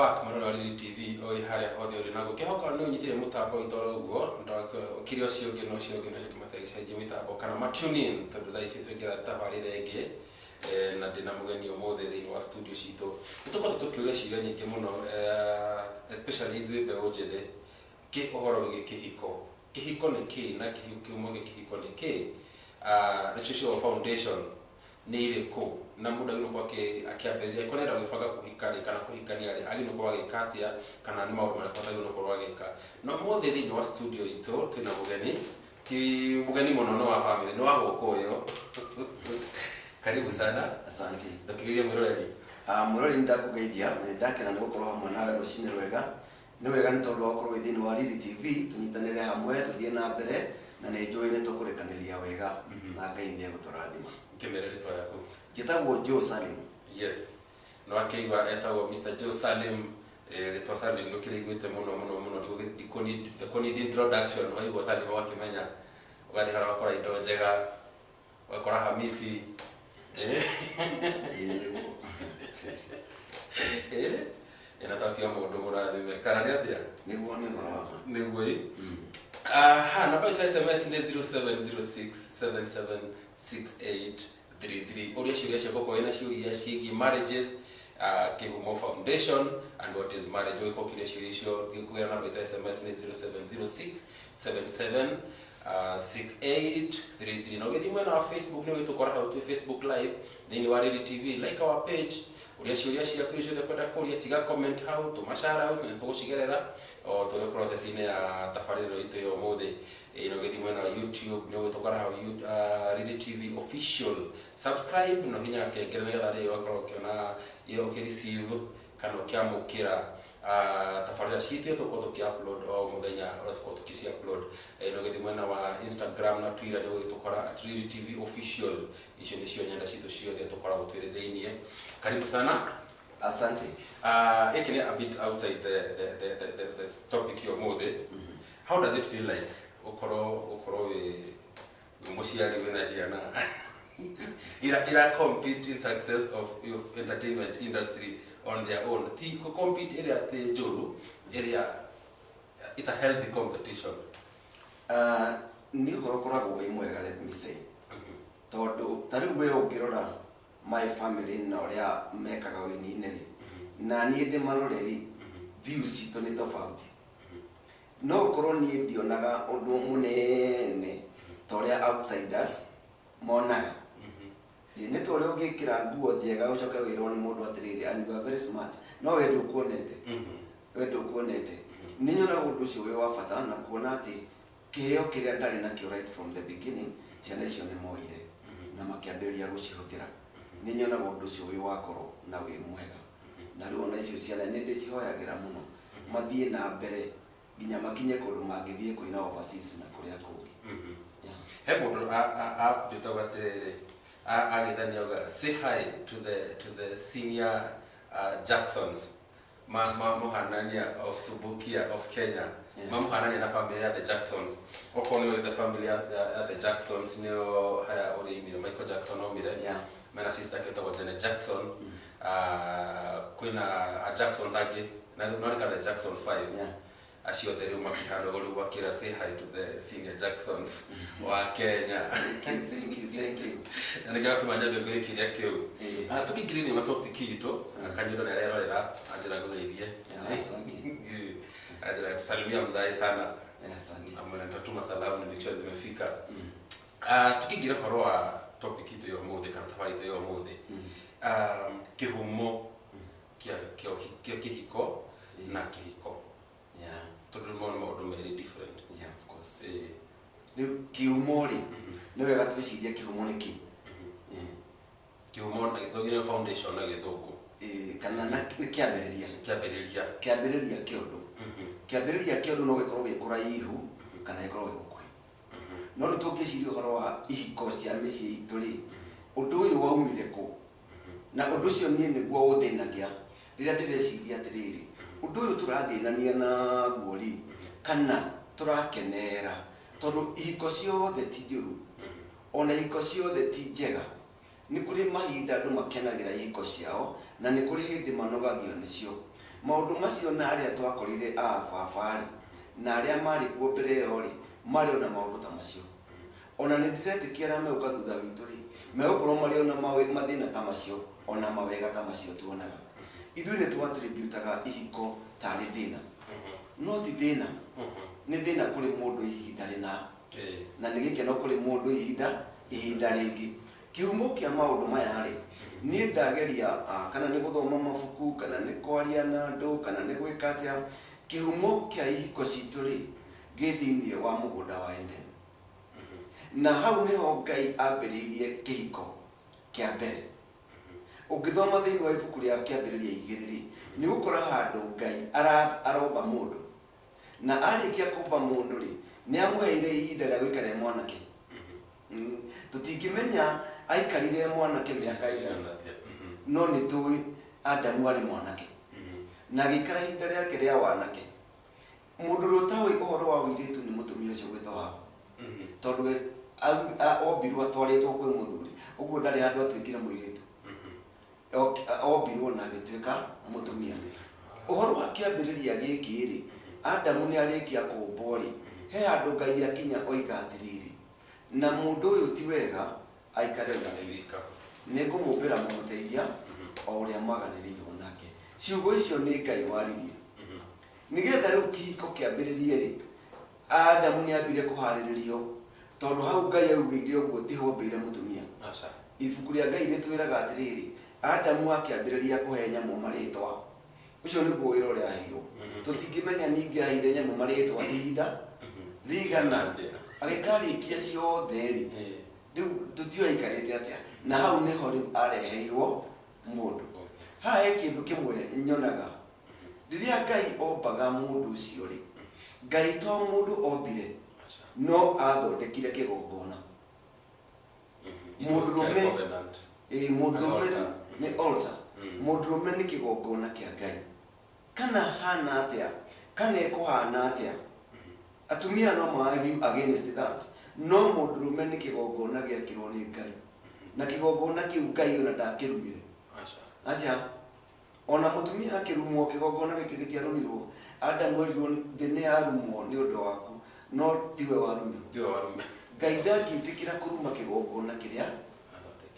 back marora Riri TV oi haria othe uri nago kihoka no nyitire mutambo itoro uguo ndakiri ocio ngi no cio kimategecenjia mitambo kana ma tune in tondu thaa ici twingira tabarire ingi na ndina mugeni omothe thiini wa studio citu nitukorwo tukiuria ciuria nyingi muno especially ithuĩ mbeũ njĩthĩ ki uhoro wĩgiĩ kĩhiko nĩ kĩĩ na kĩhumo gĩa kĩhiko nĩ kĩĩ nĩcio foundation nĩ irĩkũ na mũndũ agĩrĩirwo akĩambĩrĩria ko nenda gwĩbanga kũhikania kana kũhikania rĩ agĩrĩirwo gũkorwo agĩka atĩa kana nĩ maũndũ marĩkũ agĩrĩirwo gũkorwo agĩka no ũmũthĩ thĩinĩ wa studio itũ twĩna mũgeni ti mũgeni mũno no wa family no wa gũkũyũ karibu sana. Asante. Ndakĩgeria mwĩroreri. Mwĩroreri ndakũgeithia na ndakena nĩ gũkorwo hamwe nawe rũcinĩ rwega nĩ wega nĩ tondũ wakorwo thĩinĩ wa Riri TV tũnyitanĩre hamwe tũthiĩ na mbere na nĩ njũĩ nĩ tũkũrĩkanĩria wega na Ngai nĩ egũtũrathima. Kĩmere rĩtwa rĩaku? Njĩtagwo Joe Salim. Yes. No akĩigua etagwo Mr. Joe Salim rĩtwa Salim nĩ ũkĩrĩiguĩte mũno ndikũnid introduction waigua Salim wakĩmenya ũgathiĩ harĩa wakora indo njega wakora Hamisi inatakia mũndũ mũrathime kana nĩ atĩa nĩguo namba ya SMS nĩ 0706776833 ũrĩa ciũria cia gũkorwo na ciũria ciĩgiĩ marriages Kĩhumo Foundation and what is marriage wĩko kĩrĩa ciũria icio ngĩkũgera namba ya SMS nĩ 0706776833 na ũgĩthiĩ mwena wa Facebook nĩ ũgĩtũkora hau twĩ Facebook live thĩinĩ wa Riri TV like our page uria ciuria ciaku icio kwenda kuria tiga comment hau tumashara hau tũgũcigerera o tũrĩ process ine ya tabarĩro itũ yo mũthĩ ino gĩthi mwena wa YouTube nĩ ũgĩtũkora hau Riri TV official subscribe no hinya kengere nĩgetha rĩrĩa wakorwo ũkĩona iyo ũkĩreceive kana ũkĩamũkĩra tabarĩra citũ tũkorwo tũkĩ-upload o mũthenya ũrĩa tũkorwo tũkĩ-upload ino gĩthi mwena wa Instagram na Twitter nĩ ũgĩtũkora @Riri TV official icio nĩcio nyenda citũ ciothe tũkoragwo twĩrĩ thĩinĩ. Karibu sana. Asante. It a bit outside the topic here mũthĩ. How does it feel like ukorwo we muciari wĩna ciana ira compete in success of entertainment industry on their own ti compete area te njũru area it's a healthy competition ni ũkoragwo wĩ mwega let me say tondũ tarĩu we ũngĩrora my family na ũrĩa mekaga wĩini-inĩ na niĩ ndĩ maroreri views citũ nĩ tofauti no ũkorwo niĩ ndionaga ũndũ mũnene ta ũrĩa outsiders monaga nĩ ta ũrĩa ũngĩkĩra nguo njega ũcoke wĩrwo nĩ mũndũ atĩrĩrĩ and you are very smart no we ndũkuonete nĩ nyonaga ũndũ ũcio wĩ wa bata na kuona atĩ kĩheo kĩrĩa ndarĩ nakĩo right from the beginning ciana icio nĩ moire na makĩambĩrĩria gũcihũthĩra nĩ nyonaga ũndũ ũcio wĩ wa goro na wĩ mwega na rĩu ona icio ciana nĩ ndĩcihoyagĩra mũno mathiĩ na mbere nginya makinye kũndũ mangĩthiĩ kũina overseas na kũrĩa kũngĩ. He mũndũ njĩtagwo atĩrĩrĩ agĩthania say hi to the senior Jacksons mamuhanania of Subukia of Kenya mamuhanania na family ya the Jacksons okorwo nĩ the family ya the Jacksons nĩo harĩa ũrĩimire Michael Jackson omire mena sister ketagwo Janet Jackson kwĩna a Jacksons angĩ na nĩka the Jackson 5 acio othe rĩu makĩhana rĩu wakĩra say hi to the senior Jacksons wa Kenya. Thank you. Na nĩgatũma nyambe gwĩkĩria kĩu tũkĩingĩrĩria matopic itũ Kanyundo nĩ arerorera anjĩra ngũgeithie anjĩra salimia mzae sana amwe nitatuma salamu nilicho zimefika tukĩingĩra horo wa topic itũ yo mũthĩ kana thabarĩ itũ yo mũthĩ kĩhumo kĩa kĩhiko na kĩhiko tondũ no maũndũ merĩ different of course rĩu kĩhumo rĩ nĩ wega twĩcirie kĩhumo nĩ kĩ kĩhumo na gĩthũngũ foundation na gĩthũngũ kana nĩ kĩambĩrĩria kĩũndũ no gĩkorwo gĩ kũraihu kana gĩkorwo gĩ gũkuhĩ no nĩ tũngĩciria ũhoro wa ihiko cia mĩciĩ itũ rĩ ũndũ ũyũ waumire kũ na ũndũ ũcio niĩ nĩguo ũthĩnagia rĩrĩa ndĩreciria atĩrĩrĩ ũndũ ũyũ tũrathĩnania naguo rĩ kana tũrakenera tondũ ihiko ciothe ti njũru ona ihiko ciothe ti njega nĩ kũrĩ mahinda andũ makenagĩra ihiko ciao na nĩ kũrĩ hĩndĩ manogagio nĩcio maundu macio na aria twakorire babari na aria mari kuo mbere yo ri mari ona maundu ta macio ona ni ndiretikia ra me ukathutha witu ri me ukorwo mari ona mathina ta macio ona mawega ta macio tuonaga ithui ni twatributaga ihiko tari thina no ti thina ni thina kuri mundu ihinda rina na ni gikeno kuri mundu ihinda ringi kihumo kia maundu maya ri ni ndageria kana ni guthoma mabuku kana ni kwaria na andu kana ni gwika atia kihumo kia ihiko citu ri githinie wa mugunda wa Eden na hau niho Ngai ambiriirie kihiko kia mbere ukithoma thiini wa ibuku ria kiambiriria 2 ri ni gukora handu Ngai aromba mundu na arikia kumba mundu ri ni amuheire ihinda ria gwikara mwanake tutingimenya aikarire mwanake miaka igana no ni tuwi Adamu ari mwanake na gikara ihinda riake ria wanake mundu rutawi uhoro wa wiritu ni mutumia ucio gwita wao tondu ombirwo atwaritwo kwi muthuri uguo ndari andu atwikire mwiritu ombirwo na agituika mutumia uhoro wa kiambiriria giki ri Adamu ni arikia kumbwo ri he andu Ngai akinya oiga atiriri na mundu uyu ti wega aikare na wika ni ngumumbira muteithia o uria maganiriirwo nake ciugo icio ni Ngai waririe nigetha riu kihiko kiambiririe ri Adamu ni ambire kuhariririo tondu hau Ngai augire uguo tiho mbire mutumia ibuku ria Ngai ritwiraga atiriri Adamu akiambiriria kuhe nyamu maritwa ucio ni guo wira uria ahirwo tutingimenya ningi ahire nyamu maritwa ihinda rigana agikarikia ciothe ri riu tutioikarite atia na hau niho riu areheirwo mundu ha he kindu kimwe nyonaga riria Ngai ombaga mundu ucio ri Ngai to mundu ombire no athondekire kigongona mundurume mundurume ni altar mundurume ni kigongona kia Ngai kana hana atia kana ekuhana atia atumia no maagi against that no mundurume ni kigongona gia kirwo ni Ngai na kigongona kiu Ngai ona ndakirumire acha ona mutumia akirumwo kigongona giki gitiarumirwo Adamu erirwo thine arumwo ni undu waku no tiwe warumirwo Ngai ndagitikira kuruma kigongona kiria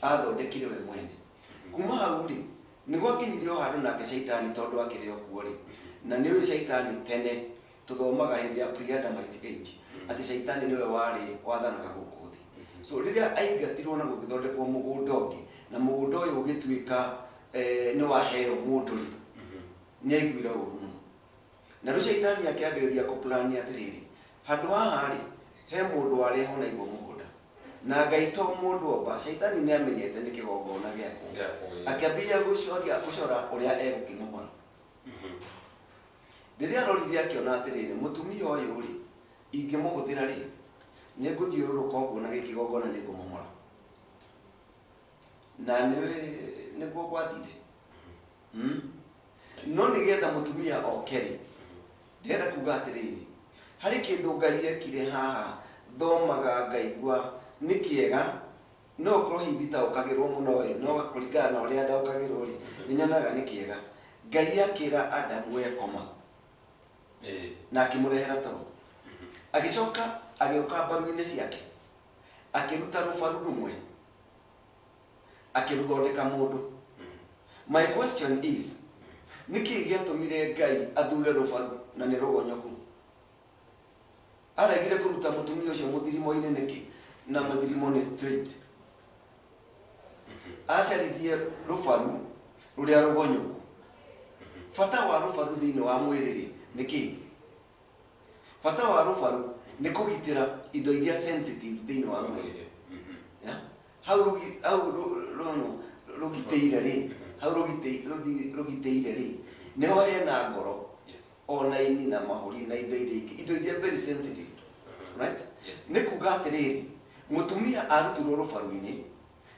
athondekire we mwene kuma hau ri ni gwakinyirio handu nake Shaitani tondu akirio kuo ri na niwe Shaitani tene tuthomaga hindi ya pre-Adamite age ati Shaitani niwe wari wathanaga guku thi so riria aingatirwo na gugithondekwo mugunda ungi na mugunda uyu ugituika ni waheo mundu ri ni aiguira uru muno na riu Shaitani akiambiriria kuplan atiriri handu haha ri he mundu wari ho na igwo mugunda na Ngai to mundu omba Shaitani ni amenyete ni kigongona giako akiambia gucora uria egukimomora riria arorire akiona atiriri mutumia uyu ri ingimuguthira ri ni nguthiururuka uguo na gikigongona ni ngumomora na ni guo gwathire no nigetha mutumia okeri ndirenda kuga atiriri hari kindu Ngai ekire haha thomaga ngaigua ni kiega no korwo hindita ukagirwo muno we no kuringana na uria ndaukagirwo ri ninyonaga ni kiega Ngai akira Adamu ekoma na akimurehera toro agicoka agiuka mbaru-ini ciake akiruta rubaru rumwe akiruthondeka mundu my question is niki giatumire Ngai athure rubaru na ni rugonyoku aragire kuruta mutumia ucio muthirimo-ini niki na muthirimo ni straight acaririe rubaru ruria rugonyoku fata wa rubaru thiini wa mwiriri niki fata wa rubaru ni kugitira indo iria sensitive thiini wa mwiriri hau rugiteire ri hau rugiteire ri niho hena ngoro ona ini na mahuri na indo iria very sensitive right ni kuga atiriri mutumia arutirwo rubaru-ini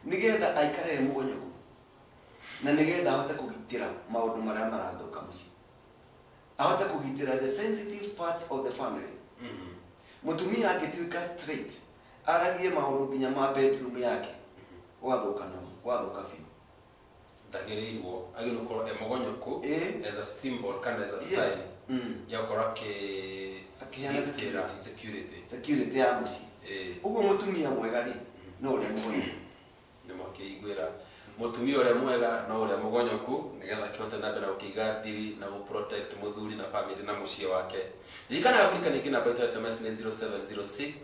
nigetha aikare mugonyoku na nigetha ahote kugitira maundu maria marathuka mucii ahote kugitira the sensitive parts of the family mutumia angituika straight aragie maundu nginya ma bedroom yake wathuka biu ndagĩrĩirwo agĩrĩirwo gũkorwo emogonyoku as a symbol kana as a sign ya gũkorwo akĩheana security ya mũciĩ. Ũguo mũtumia mwega rĩ no ũrĩa mũgonyoku. Nĩ mũkĩiguĩra mũtumia ũrĩa mwega no ũrĩa mũgonyoku nĩgetha akĩhote na mbere gũkĩiga thiri na gũ-protect mũthuri na family na mũciĩ wake. Ririkanaga kũrikana ingĩ namba ya SMS nĩ 0706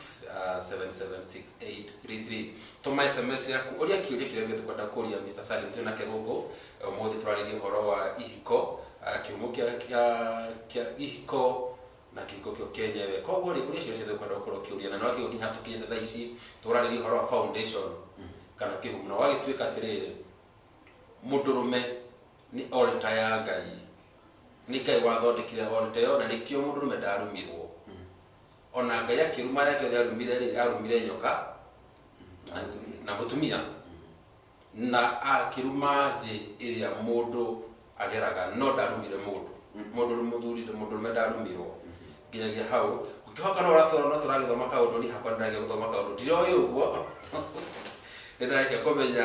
776833. Tũma SMS yaku ũrĩa kĩũria kĩrĩa gĩtũkwenda kũria Mr. Salim twĩna kĩgũgũ. Ũmũthĩ tũrarĩria ũhoro wa ihiko, kĩhumo kĩa ihiko na kĩhiko kĩo kenyewe. Koguo rĩ ũrĩa ciothe tũkwenda gũkorwo kĩũria na no gĩgũkinya tũkinyĩte thaa ici tũrarĩria ũhoro wa foundation kana kĩhumo na wagĩtuĩka atĩrĩrĩ mũndũrũme nĩ altar ya Ngai. Nĩ Ngai wathondekire altar ĩyo na nĩkĩo mũndũrũme ndarumirwo. Ona Ngai akĩruma yake arumire nyoka na mũtumia na akĩruma thĩ ĩrĩa mũndũ ageraga no ndarumire mũndũrũme ndarumirwo. Nginyagia hau gũkĩhoka no tũragĩthoma kaũndũ ni hakwa ndĩragĩa gũthoma kaũndũ ndiroĩ ũguo. Nĩndarĩkia kũmenya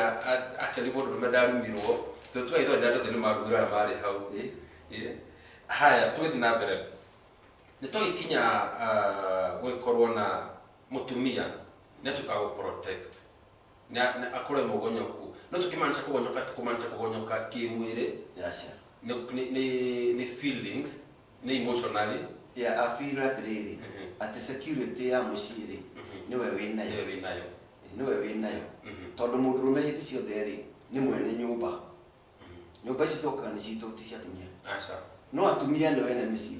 actually mũndũrũme ndarumirwo tũtwaitho andũ nĩ marumira na marĩ hau. Haya tũgĩthiĩ na mbere nĩ tũgĩkinya gwĩkorwo na mũtumia nĩ tũkaga protect na akore mũgonyoku no tũkĩmaanisha kũgonyoka kĩmwĩrĩ nĩ feelings nĩ emotionally afeel atĩrĩrĩ atĩ security ya mũciĩ rĩ nĩwe wĩnayo tondũ mũndũrũme hĩndĩ ciothe rĩ nĩ mwene nyũmba ici citokaga nĩ citũ ti cia atumia no atumia nĩo ene mĩciĩ.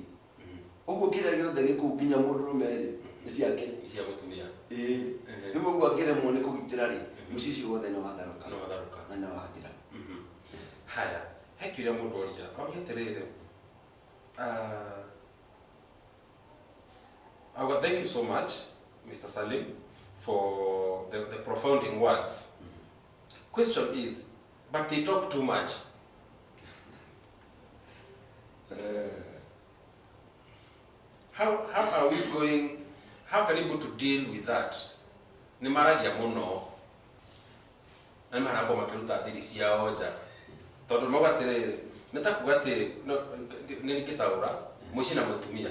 Ũguo kĩrĩa gĩothe gĩkũu nginya mũndũrũme rĩ nĩ ciake cia mũtumia. Rĩu ũguo angĩremwo nĩ kũgitĩra rĩ mũciĩ ũcio wothe nĩ watharũka na nĩ wathira. Haya he kĩũria mũndũ oria atĩrĩrĩ thank you so much Mr. Salim for the profounding words. Question is, but they talk too much. How are we going? How can you go to deal with that? Ni maragia muno. Na mara kwa makiruta thiri ciao nja. Tondu no gatiriri nitakuga ati ni nikitaura muici na mutumia.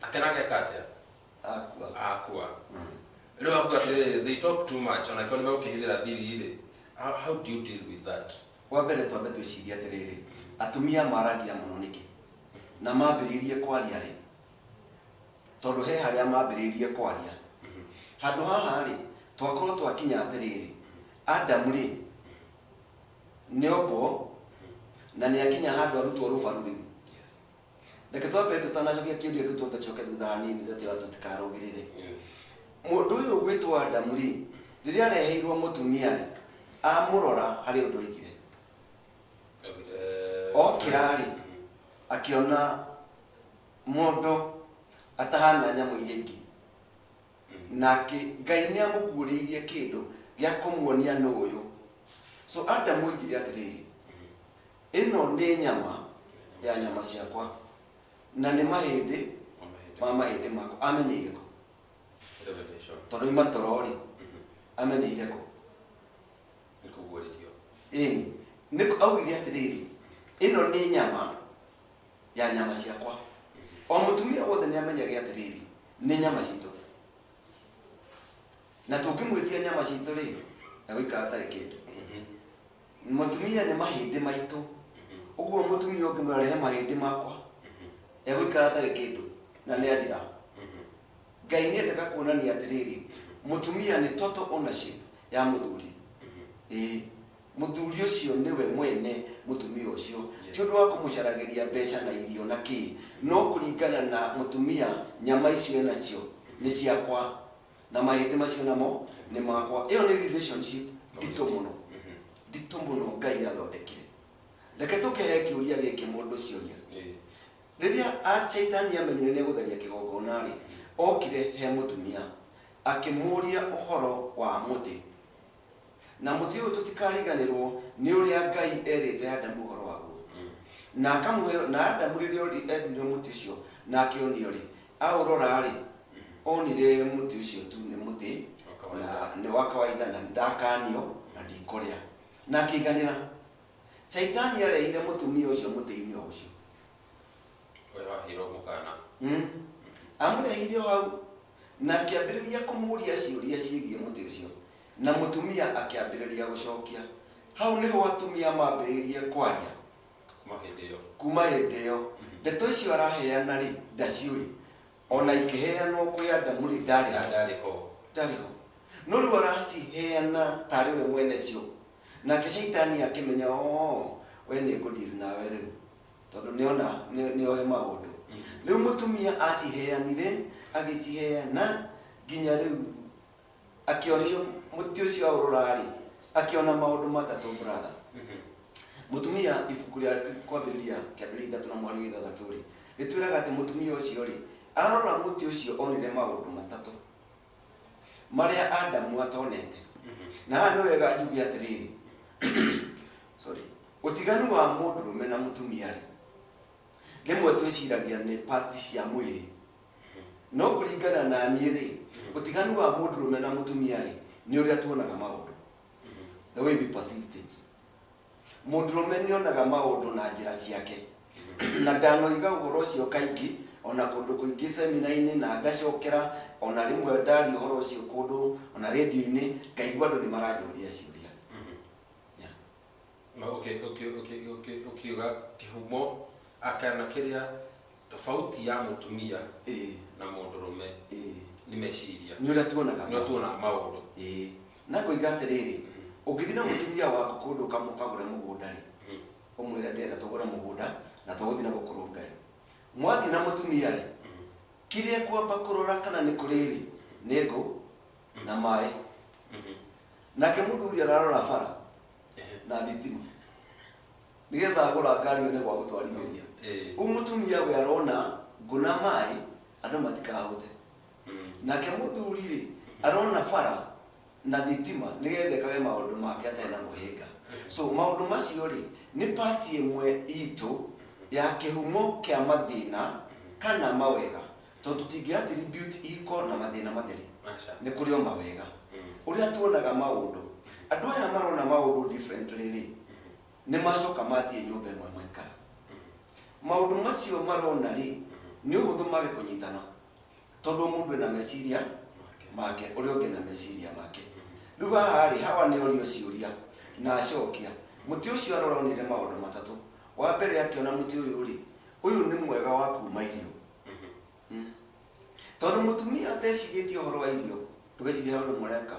Akenage kate akua. Leo hapo atiriri they talk too much ona kwa ukihithira thiri ile. How do you deal with that? Wa mbere twambe twiciria atiriri atumia maragia muno niki na mambĩrĩrie kwaria rĩ tondũ he harĩa mambĩrĩrie kwaria handũ haha rĩ twakorwo twakinya atĩrĩrĩ Adamu rĩ nĩombo na nĩakinya handũ arutwo rũbaru rĩu. Reke twambe tũtanacokia kĩũria kĩu twambe tũcoke thutha hanini tũtikarũgĩrĩre. Mũndũ ũyũ ũgwĩtwo Adamu rĩ rĩrĩa areheirwo mũtumia rĩ amũrora harĩ ũndũ oigire okĩra rĩ akiona mũndũ atahana nyamũ iria ingĩ nake Ngai nĩamũguũrĩirie kĩndũ gĩa kũmuonia nĩ ũyũ. So Adamu oigire atĩrĩrĩ ĩno nĩ nyama ya nyama ciakwa na nĩ mahĩndĩ ma mahĩndĩ makwa. Amenyeire kũ? Tondũ ima toro rĩ amenyeire kũ? Nĩ augire atĩrĩrĩ ĩno nĩ nyama ya nyama ciakwa. O mũtumia wothe nĩ amenyaga atĩrĩrĩ nĩ nyama citũ na tũngĩmwĩtia nyama citũ rĩ egũikara atarĩ kĩndũ. Mũtumia nĩ mahĩndĩ maitũ. Ũguo mũtumia ũngĩmũrehe mahĩndĩ makwa egũikara atarĩ kĩndũ na nĩ athira. Ngai nĩendaga kuonania atĩrĩrĩ mũtumia nĩ total ownership ya mũthuri. Mũthuri ũcio nĩwe mwene mũtumia ũcio ti ũndũ wa kũmũcaragĩria mbeca na irio na kĩ no kũringana na mũtumia nyama icio enacio nĩ ciakwa na mahĩndĩ macio namo nĩ makwa. Ĩyo nĩ relationship nditũ mũno Ngai athondekire. Reke tũkĩhe kĩũria gĩkĩ mũndũ ciũria rĩrĩa Shaitani amenyire nĩ egũtharia kĩgongona rĩ okire he mũtumia akĩmũria ũhoro wa mũtĩ na mũtĩ ũyũ tũtikariganĩrwo nĩ ũrĩa Ngai erĩte Adamu ũhoro waguo na akamũhe na Adamu rĩrĩa endire mũtĩ ũcio na akĩonio rĩ aũrora rĩ onire mũtĩ ũcio tu nĩ mũtĩ na nĩ wa kawaida na ndakanio na ndikũrĩa. na akiganira Shaitani arehire mutumia ucio muteinio ucio Wewe hiro mukana amurehire hau na akiambiriria kumuria ciuria ciigie muti ucio na mutumia akiambiriria gucokia hau niho atumia mambiririe kwaria kuma hindi iyo ndeto icio araheana ri ndaciui ona ikiheanwo kwi Adamu ri ndari ho no riu araciheana tari we mwene cio nake Shaitani akimenya we ni ngudiri nawe riu tondu nioe maundu riu mutumia aciheanire agiciheana nginya riu akiorio muti ucio aururari akiona maundu matatu brother mutumia ibuku ria kwambiriria kiambiriria 3 na mwari 3 ri ritwiraga ati mutumia ucio ri arora muti ucio onire maundu matatu maria Adamu atonete na no wega njugi atiriri sorry utiganu wa mundurume na mutumia ri rimwe twiciragia ni parts cia mwiri no kuringana na niĩ ri utiganu wa mundurume na mutumia ri ni uria tuonaga maundu the way we perceive things mundurume ni onaga maundu na njira ciake na ndanoiga uhoro ucio kaingi ona kundu kuingi seminaini na ngacokera ona rimwe ndari uhoro ucio kundu ona radio-ini ngaigua andu ni maranjuria ciuria ukiuga kihumo akana kiria tofauti ya mutumia na mundurume ni meciria ni uria tuonaga maundu na kuiga atiriri ungithina mutumia waku kundu kamukagura mugunda ri umwira ndenda tugura mugunda na tuguthina gukuru Ngai mwathi na mutumia ri kiria kwamba kurora kana ni kuriri nego na mai nake muthuri ararora bara na thitima nigetha agura ngari one gwa gutwarithiria umutumia we arona nguna mai andu matikahute nake muthuri ri arona bara na thitima nigetha kage maundu make atena muhinga so maundu macio ri ni part imwe itu ya kihumo kia mathina kana mawega tondu tingi attribute iko na mathina matheri ni kurio mawega uria tuonaga maundu andu aya marona maundu differently ri ni macoka mathie nyumba imwe mwekara maundu macio marona ri ni uhuthu mage kunyitana tondu mundu ena meciria make uria ungi na meciria make riu haha ri hawa ni orio ciuria na acokia muti ucio aroronire maundu matatu wa mbere akiona muti uyu ri uyu ni mwega wa kuma irio tondu mutumia atecigitie uhoro wa irio ndugecirie undu mureka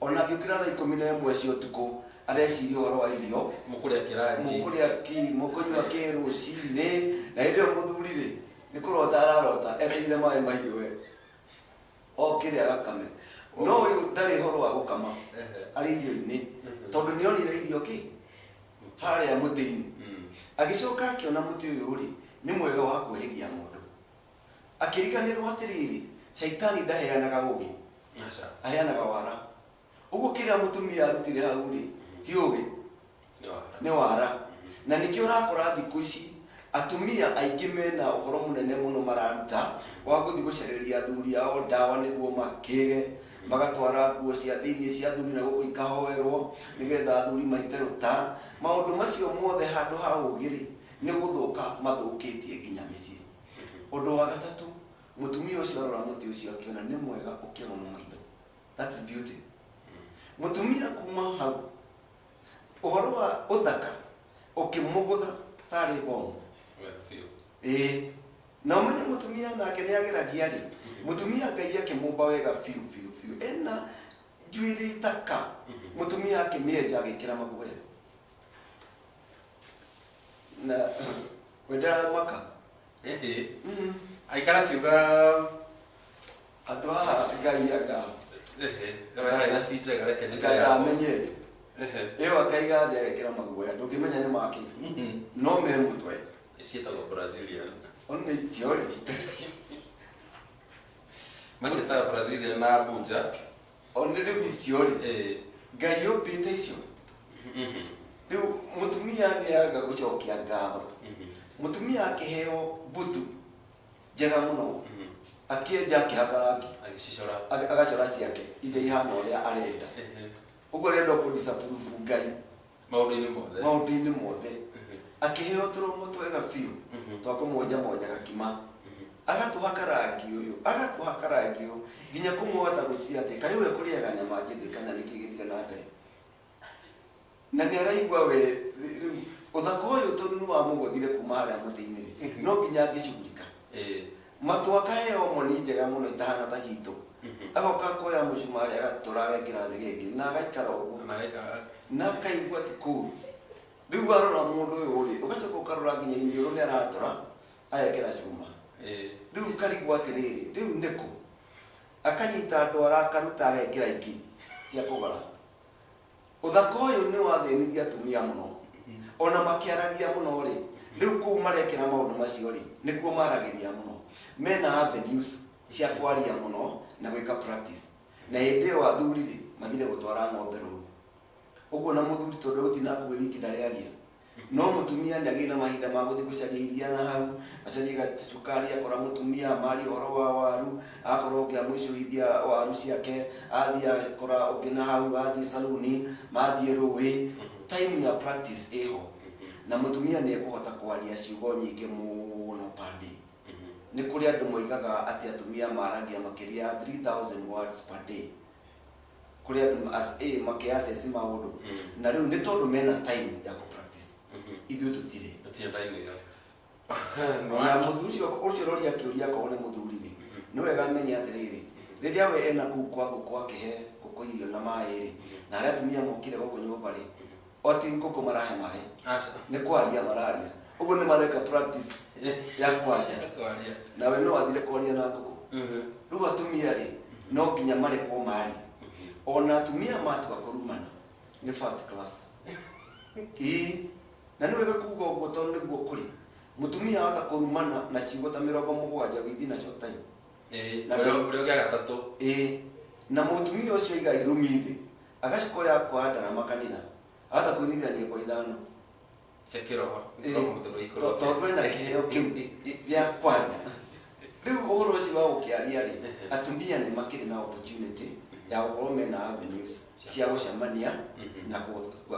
ona giukira thaa 11 cia utuku areciria uhoro wa irio mukuria kiraji mukunywa kirucini na hindi iyo muthuri ri ni kurota ararota eteire mai mahiu we okire agakame no uyu ndari uhoro wa gukama ari irio-ini tondu nionire irio ki haria mutini agicoka akiona muti uyu ri ni mwega wa kuhigia mundu akiriganirwo atiriri Shaitani ndaheanaga ugi aheanaga wara uguo kira mutumia arutire hau ri ti ugi ni wara na nikio urakora thiku ici atumia aingi mena uhoro munene muno mararuta wa guthi gucereria athuri ao ndawa niguo makige magatwara nguo cia thiini cia athuri na guku ikahoerwo nigetha athuri maite ruta maundu macio mothe handu ha ugiri ni guthuka mathukitie nginya micii undu wa gatatu mutumia ucio arora muti ucio akiona ni mwega ukiona no maitho that's beauty mutumia kuma hau uhoro wa uthaka ukimugutha tari bomu na umenye mutumia nake ni ageragia ri mutumia Ngai akimumba wega fiu ena njuiri taka mutumia akimienja agikira maguoya na wendera maka aikara kiuga andu haha Ngai aga aya tija gareke Ngai amenyete iyo akaiga thĩ agekĩra maguoya ndũngĩmenya nĩ maki no me mutwe cietagwo Brazilian ona itiori macetaga Brazilian na Abuja ona rĩu iciori Ngai ũmbĩte icio rĩu mutumia nĩaga gũcokia ngatho mutumia akĩheo mbutu njega mũno akĩenja akĩhaka rangi agacora ciake iria ihana ũrĩa arenda ugo rendo ku disapprove Ngai maũndũ-inĩ mothe akĩheo tũrongo twega biũ twa kũmonja gakima agatuhaka rangi ũyũ nginya kũmũhota gũciria atĩ kaĩ we kũrĩaga nyama njĩthĩ kana nĩkĩ gĩthire na mbere na nĩ araigua we ũthaka ũyũ tondũ nĩ wamũgũthire kuma harĩa mũtĩ-inĩ no nginya angĩcurika matũ akaheo moni njega mũno itahana ta citũ agoka kuoya mũcumarĩ agatũra agekĩra thĩ gĩkĩ na agaikara ũguo na akaigua ti kũũru rĩu arora mũndũ ũyũ ũrĩ ũgacoka ũkarora nginya iniũrũ nĩ aratũra agekĩra cuma rĩu karigwo atĩrĩrĩ rĩu nĩkũ akanyita ndwara akaruta agekĩra ingĩ cia kũgara ũthaka ũyũ nĩ wathĩnirie atumia mũno ona makĩaragia mũno rĩ rĩu kũu marekĩra maũndũ macio rĩ nĩkuo maragĩria mũno mena avenues cia kwaria mũno na gwĩka practice na hĩndĩ ĩyo athuri rĩ mathire gũtwara ng'ombe rũru ũguo na mũthuri tondũ gũtinakuĩ wiki ndarĩaria no mũtumia ndagĩna mahinda ma gũthiĩ gũcaria iria na hau acarie gacukari akora mũtumia mari ũhoro wa waru akorwo ũngĩamũicũhithia waru ciake athiĩ akora ũngĩ na hau athiĩ saluni mathiĩ rũĩ time ya practice ĩho na mũtumia nĩ ekũhota kwaria ciugo nyingĩ mũno per day nĩ kũrĩ andũ moigaga atĩ atumia maragia makĩria 3000 words per day kũrĩ andũ makĩaccess maũndũ na rĩu nĩ tondũ mena time ya practice ithuĩ tũtirĩ na mũthuri ũcio rori akĩũria akorwo nĩ mũthuri rĩ nĩ wega amenye atĩrĩrĩ rĩrĩa we ena kũu kwa ngũkũ akĩhe ngũkũ irio na maĩ rĩ na arĩa atumia mokire gũkũ nyũmba rĩ oti ngũkũ marahe maĩ nĩ kwaria mararia ũguo nĩ mareka practice ya kwaria na we no athire kwaria na ngũkũ rĩu atumia rĩ no nginya marekwo mari ona atumia matua kũrumana nĩ first class na nĩ wega kuuga ũguo tondũ nĩguo kũrĩ mũtumia ahota kũrumana na ciugo ta 70 gĩthiĩ na short time na mũtumia ũcio aiga irumi thĩ agacoka oya kwa ndarama kanitha ahota kũinithia nyĩmbo 5 cia kĩroho tondũ ena kĩheo kĩu gĩa kwaria rĩu ũhoro ũcio wa gũkĩaria rĩ atumia nĩ makĩrĩ na opportunity ya gũkorwo mena avenues cia gũcemania na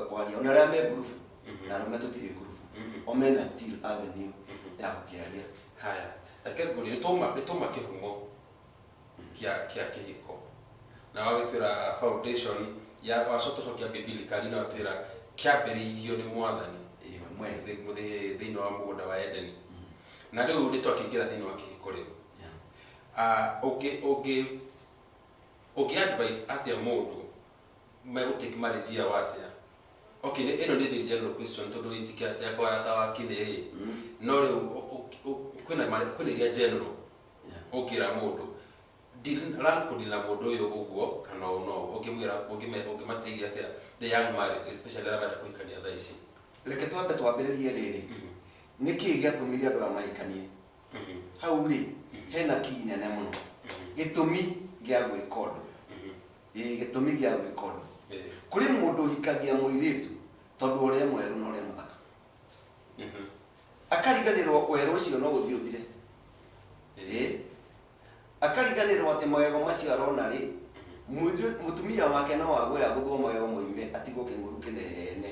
kwaria ona arĩa me group na arũme tũtirĩ group o mena still avenue ya gũkĩaria haya reke ngũrie nĩtũma kĩhumo kĩa kĩhiko na wagĩtwĩra foundation ya wacokia biblical na watwĩra kĩambĩrĩirio nĩ Mwathani thĩinĩ wa mũgũnda wa Edeni na rĩu nĩtwakĩingĩra thĩinĩ wa kĩhiko rĩu ũngĩ-advise atĩa mũndũ megũtake marriage yao atĩa ĩno nĩ the general question tondũ itikĩakwa ta wakinĩ no rĩu kwĩna iria general ũngĩra mũndũ kũdila mũndũ ũyũ ũguo kana no ũngĩmateithia atĩa the young marriage especially arĩa marenda kũhikania thaa ici reke twambe twambĩrĩrie rĩrĩ nĩkĩ gĩatũmire andũ aya mahikanie hau rĩ hena kii nene mũno gĩtũmi gĩa gwĩka ũndũ gĩtũmi gĩa gwĩka ũndũ kũrĩ mũndũ ũhikagia mũirĩtu tondũ ũrĩa mwerũ na ũrĩa mũthaka akariganĩrwo werũ ũcio no gũthiĩ ũthire akariganĩrwo atĩ magego macio arona rĩ mũtumia wake no wagũya gũthwo magego moime atigwo kĩng'ũru kĩnene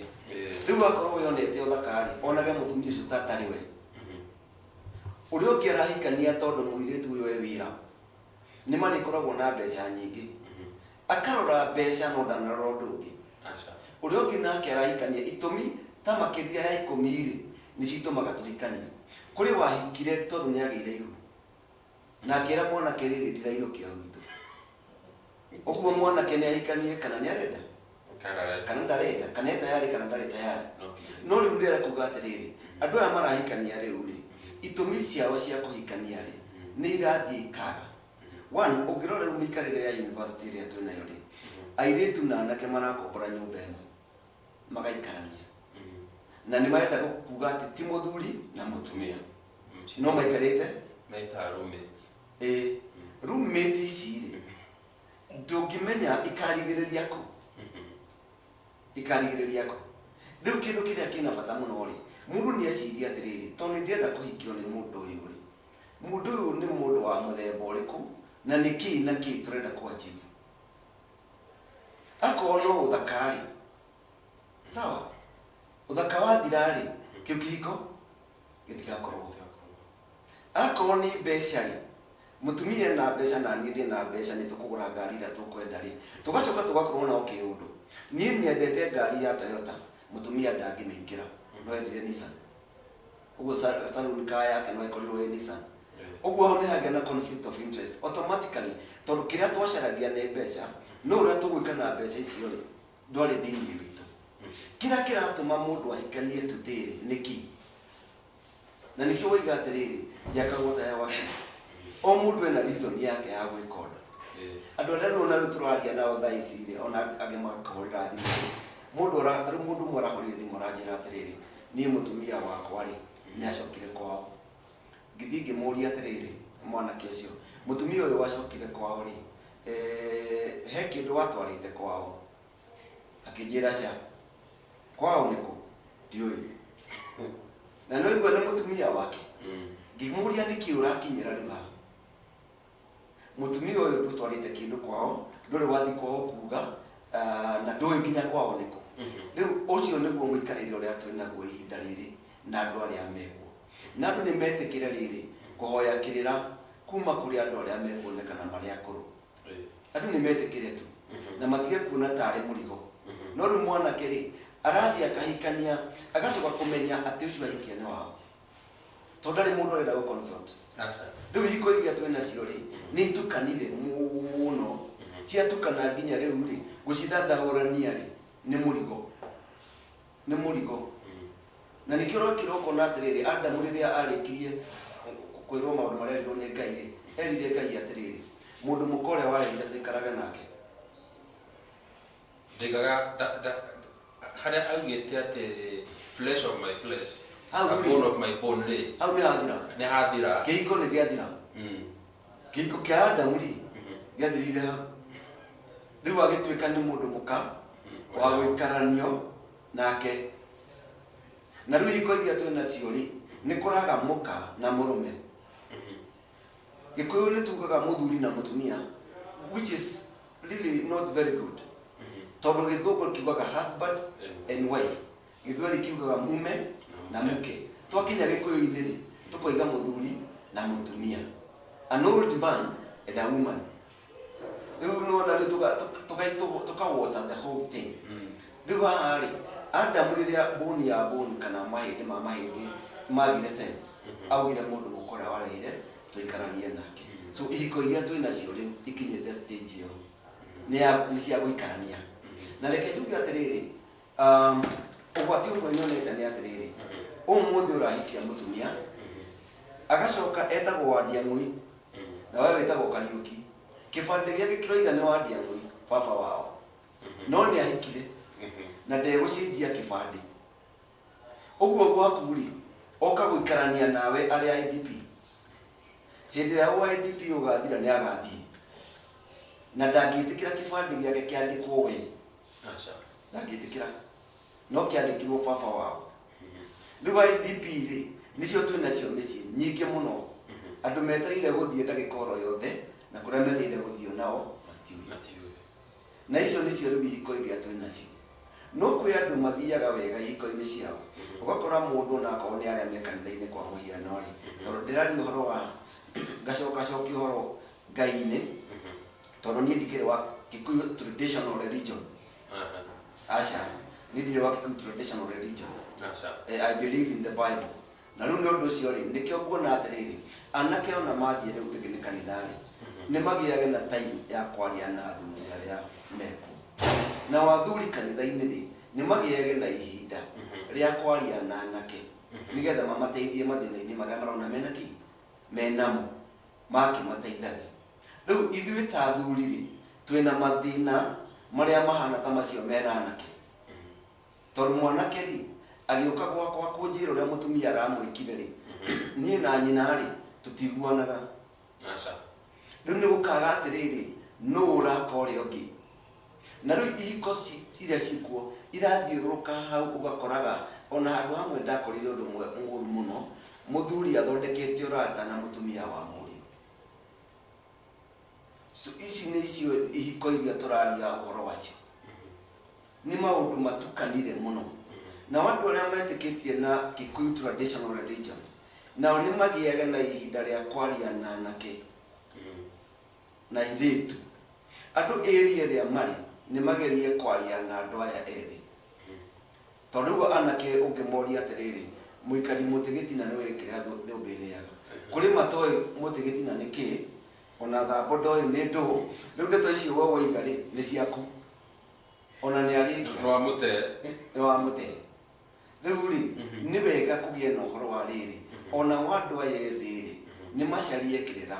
rĩu akorwo yonete ũthakarĩ onage mũtumia ũcio tatarĩ we ũrĩa ũngĩ arahikania tondũ mũirĩtu ũyũ e wĩra nĩ marĩkoragwo na mbeca nyingĩ akarora mbeca no ndanarora ũndũ ũngĩ ũrĩa ũngĩ nake arahikania itũmi ta makĩria ya 10 rĩ nĩ citũmaga tũhikanie kũrĩ wahikire tondũ nĩ agĩire ihu na akĩra mwanake rĩrĩ ndirainũkia gwitũ ũguo mwanake nĩ ahikanie kana nĩ arenda kana ndarenda kana tayari kana ndarĩ tayari no rĩu nĩ kuga atĩrĩrĩ andũ aya marahikania rĩu rĩ itũmi ciao cia kũhikania rĩ nĩ irathiĩ ikaga one ũngĩrora rĩu mĩikarĩre ya university ĩrĩa twĩ nayo rĩ airĩtu na anake marakombora nyũmba ĩno magaikarania na nĩ marenda kuga atĩ ti mũthuri na mũtumia no maikarĩte meta roommates roommate ici rĩ ndũngĩmenya ikarigĩrĩria kũ rĩu kĩndũ kĩrĩa kĩna bata mũno rĩ mũndũ nĩ eciria atĩrĩrĩ tondũ nĩ ndĩrenda kũhikio nĩ mũndũ ũyũ rĩ mũndũ ũyũ nĩ mũndũ wa mũthemba ũrĩkũ na nĩ kĩĩ na kĩĩ tũrenda kũachieve akorwo no ũthaka uthaka ri sawa uthaka wa thirari kiu kihiko gitigakorwo akorwo ni mbeca ri mutumia na mbeca na niĩ ndĩ na mbeca nĩ tũkũgũra ngari ĩrĩa tũkwenda ri tugacoka tugakorwo na kĩũndũ niĩ nyendete ngari ya Toyota mutumia ndangĩmĩingĩra no endire Nissan uguo saloon car yake no ĩkorirwo ĩ Nissan uguo ho nĩ hagĩa na conflict of interest automatically tondũ kĩrĩa twacaragia nĩ mbeca no ũrĩa tũgwĩka na mbeca icio rĩ ndwarĩ thĩinĩ witũ kĩrĩa kĩratũma mũndũ ahikanie today nĩkĩ na nĩkĩo woiga atĩrĩrĩ njakagwo ta ya wake o mũndũ ena reason yake ya gwĩka ũndũ andũ arĩa rĩu na tũraria nao thaa ici rĩ ona angĩ makahũrĩra thimũ mũndũ ũratarĩ mũndũ ũmwe arahũrĩra thimũ aranjĩra atĩrĩrĩ niĩ mũtumia wakwa rĩ nĩ acokire kwao ngĩthiĩ ngĩmũũria atĩrĩrĩ mwanake ũcio mũtumia ũyũ wacokire kwao rĩ he kĩndũ watwarĩte kwao akĩnjĩra ca kwao nĩkũ ndiũĩ na no igua nĩ mũtumia wake ngĩmũũria nĩkĩ ũrakinyĩra rĩu haha mũtumia ũyũ ndũtwarĩte kĩndũ kwao ndũrĩ wathiĩ kwao kuuga na ndũĩ nginya kwao nĩkũ rĩu ũcio nĩguo mũikarĩre ũrĩa twĩnaguo ihinda rĩrĩ na andũ arĩa mekuo na andũ nĩ metĩkĩre rĩrĩ kũhoya kĩrĩra kuma kũrĩ andũ arĩa mekuonekana marĩ akũrũ andũ nĩ metĩkĩre tu na matige kuona tarĩ mũrigo no rĩu mwanake rĩ arathiĩ akahikania agacoka kũmenya atĩ ũcio ahikia nĩ wao tondũ ndarĩ mũndũ arenda gũ-consult rĩu ihiko iria twĩnacio rĩ nĩ itukanire mũno ciatukana nginya rĩu rĩ gũcithathahũrania rĩ nĩ mũrigo na nĩkĩo ũrokĩra ũkona atĩrĩrĩ Adamu rĩrĩa arĩkirie kwĩrwo maũndũ marĩa erirwo nĩ Ngai rĩ erire Ngai atĩrĩrĩ mũndũ mũkore warehire tũikaraga nake ndigaga harĩa augĩte atĩ flesh of my flesh bone of my bone rĩ hau nĩ hathira kĩhiko nĩ gĩathira kĩhiko kĩa Adamu rĩ gĩathirire hau rĩu agĩtuĩka nĩ mũndũ mũka wa gũikaranio nake na rĩu ihiko iria twĩnacio rĩ nĩ kũraga mũka na mũrũme Gĩkũyũ nĩ tugaga mũthuri na mũtumia which is really not very good tondũ Gĩthũngũ kiugaga husband and wife Gĩthweri kiugaga mume na mke twakinya Gĩkũyũ-inĩ rĩ tũkoiga mũthuri na mũtumia an old man and a woman rĩu nĩwona rĩu tũkawota the whole thing rĩu haha rĩ Adamu rĩrĩa bone ya bone kana mahĩndĩ ma mahĩndĩ magire sense augire mũndũ mũkora warehire tũikaranie nake so ihiko iria twĩnacio rĩu ikinyĩte stage ĩyo nĩ cia gũikarania na reke njuge atĩrĩrĩ ũgwati ũmwe nyonete nĩ atĩrĩrĩ ũmũthĩ ũrahikia mũtumia agacoka etagwo wa Ndiang'ui na wewe wĩtagwo Kariũki kĩbandĩ gĩake kĩroiga nĩ wa Ndiang'ui baba wao no nĩ ahikire na ndegũcenjia kĩbandĩ ũguo gwaku rĩ oka gũikarania nawe arĩ IDP hĩndĩ ĩrĩa IDP ũgathira nĩ agathiĩ na ndangĩtĩkĩra kĩbandĩ gĩake kĩandĩkwo we ndangĩtĩkĩra no kĩandĩkirwo baba wao rĩu IDP rĩ nĩcio twĩnacio mĩciĩ nyingĩ mũno andũ metereire gũthiĩ ndagĩka oro yothe na kũrĩa metereire gũthiĩ nao matiũĩ na icio nĩcio rĩu ihiko iria twĩnacio no kwĩ andũ mathiaga wega ihiko-inĩ ciao ũgakora mũndũ na akorwo nĩ arĩa me kanitha-inĩ kwa mũhiano rĩ tondũ ndĩraria ũhoro wa gacokia ũhoro Ngai-inĩ tondũ niĩ ndikĩrĩ wa Kikuyu traditional religion aca niĩ ndirĩ wa Kikuyu traditional religion I believe in the Bible na rĩu nĩ ũndũ ũcio rĩ nĩkĩo nguona atĩrĩrĩ anake ona mathiĩ rĩu rĩngĩ nĩ kanitha rĩ nĩ magĩage na time ya kwaria na athuri arĩa mekuo na wathuri kanitha-inĩ rĩ nĩ magĩage na ihinda rĩa kwaria na anake nĩgetha mamateithie mathĩna-inĩ marĩa marona menamo makĩmateithagia rĩu ithuĩ ta athuri rĩ twĩna mathĩna marĩa mahana ta macio mena anake tondũ mwanake rĩ agĩũka gwakwa kũnjĩra ũrĩa mũtumia aramwĩkire rĩ niĩ na nyina rĩ tũtiguanaga rĩu nĩ gũkaga atĩrĩrĩ nũ ũraka ũrĩa ũngĩ na rĩu ihiko iria cikuo irathiũrũrũka hau ũgakoraga ona handũ hamwe ndakorire ũndũ mũũru mũno mũthuri athondekete ũrata na mũtumia wa mũriũ so ici nĩ icio ihiko iria tũraria ũhoro wacio ni maundu matukanire muno na watu arĩa metĩkĩtie na Kikuyu traditional religions nao nĩ magiaga na ihinda rĩa kwaria na anake na airĩtu andũ area ĩrĩa marĩ nĩ magerie kwaria na andũ aya ethĩ tondũ rĩu anake ũngĩmoria atĩrĩrĩ mũikari mũtĩgĩtina nĩ wĩ kĩrĩa thũmbĩrĩaga kũrĩ matoĩ mũtĩgĩtina nĩ kĩ ona thambo ndoĩ nĩ ndũũ rĩu ndeto icio woiga rĩ nĩ ciaku ona nĩ arĩkia nĩ wa mũte rĩu rĩ nĩ wega kũgĩa na ũhoro wa rĩrĩ ona andũ aya ethĩ rĩ nĩ macarie kĩrĩra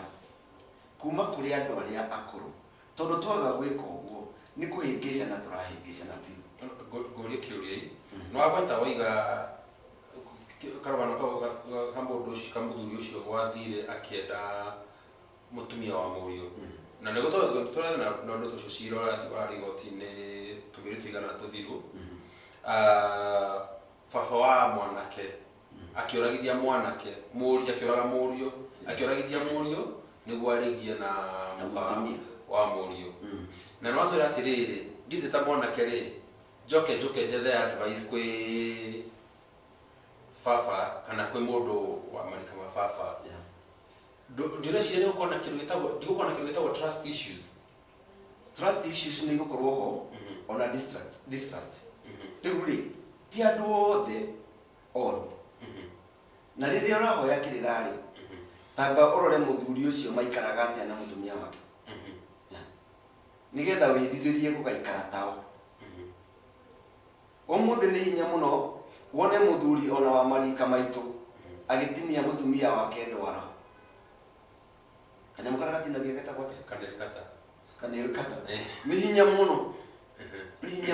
kuma kũrĩ andũ arĩa akũrũ tondũ twaga gwĩka ũguo nĩ kũhĩngĩcana tũrahĩngĩcana biũ ngũrie kĩũria no agweta waiga karũgano kamũndũ ũcio kamũthuri ũcio gwathire akĩenda mũtumia wa mũriũ na nĩguo tũrarĩ na ũndũ ũcio cira wa igoti-inĩ tũmĩrĩ tũigana tũthiru baba wa mwanake akĩoragithia mwanake mũriũ akĩoraga mũriũ akĩoragithia mũriũ nĩguo arĩgie na mũtumia wa mũriũ na no atwĩra atĩrĩrĩ nditĩ ta mwanake rĩ njoke njethe advice kwĩ baba kana kwĩ mũndũ wa marika ma baba ndireciria nĩ gũkorwo na kĩndũ gĩtagwo trust issues nĩ gũkorwo ho ona distrust rĩu rĩ ti andũ othe oru na rĩrĩa ũrahoya kĩrĩra rĩ tamba ũrore mũthuri ũcio maikaraga atĩa na mũtumia wake nĩgetha wĩrirĩrie gũgaikara tao ũmũthĩ nĩ hinya mũno wone mũthuri ona wa marika maitũ agĩtinia mũtumia wake ndwara kanyamũ karĩa gatinagia getagwo atĩa kanĩrĩkata nĩ hinya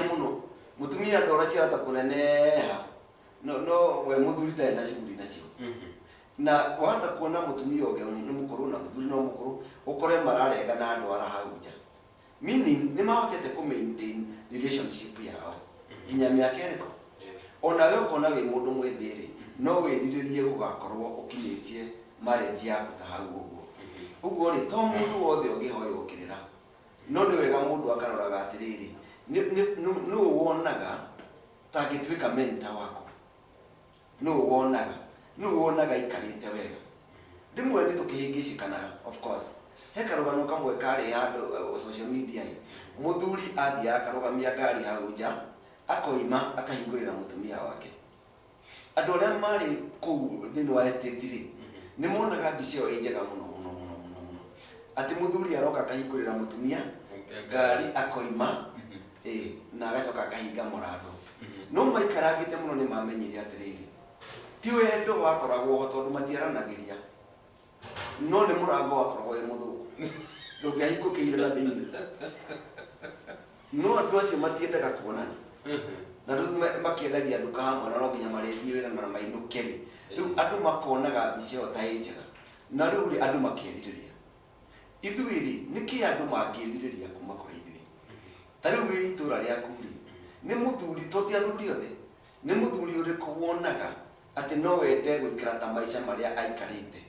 mũno mũtumia ndwara ciahota kũneneha no we mũthuri ndarĩ na cuguri nacio na wahota kuona mũtumia ũngĩ nĩ mũkũrũ na mũthuri no mũkũrũ ũkore mararenga na ndwara hau nja meaning nĩ mahotete kũ maintain relationship yao nginya mĩaka ĩrĩkũ ona we ũkona wĩ mũndũ mwĩthĩ-rĩ no wĩrirĩrie gũgakorwo ũkinyĩtie marriage yaku ta hau ũguo ũguo rĩ to mũndũ wothe ũngĩhoywo kĩrĩra no nĩ wega mũndũ akaroraga atĩrĩrĩ nĩ wonaga ta angĩtuĩka mentor wako nĩ wonaga ikarĩte wega rĩmwe nĩ tũkĩhĩngĩcĩkanaga of course he karũgano kamwe karĩ handũ social media mũthuri athiaga akarũgamia ngari hau nja akoima akahingũrĩra mũtumia wake andũ arĩa marĩ kũu thĩinĩ wa estate rĩ nĩ monaga mbica ĩyo ĩ njega mũno atĩ mũthuri aroka akahingũrĩra mũtumia ngari akoima na agacoka akahinga mũrango no maikarangĩte mũno nĩ mamenyire atĩrĩrĩ ti wendo wakoragwo ho tondũ matiaranagĩria no nĩ mũrango wakoragwo wĩ mũthũku ndũngĩahingũkĩire na thĩinĩ no andũ acio matiendaga kuonana na rĩu makĩendagia nduka hamwe na no nginya marĩthiĩ wĩra na mainũke rĩ rĩu andũ makonaga mbica ĩyo ta ĩ njega na rĩu rĩ andũ makĩerirĩria ithuĩ rĩ nĩkĩ andũ mangĩerirĩria kuma kũrĩ ithuĩ ta rĩu wĩ itũũra rĩaku rĩ nĩ mũthuri to ti athuri othe nĩ mũthuri ũrĩkũ wonaga atĩ no wende gũikara ta maica marĩa aikarĩte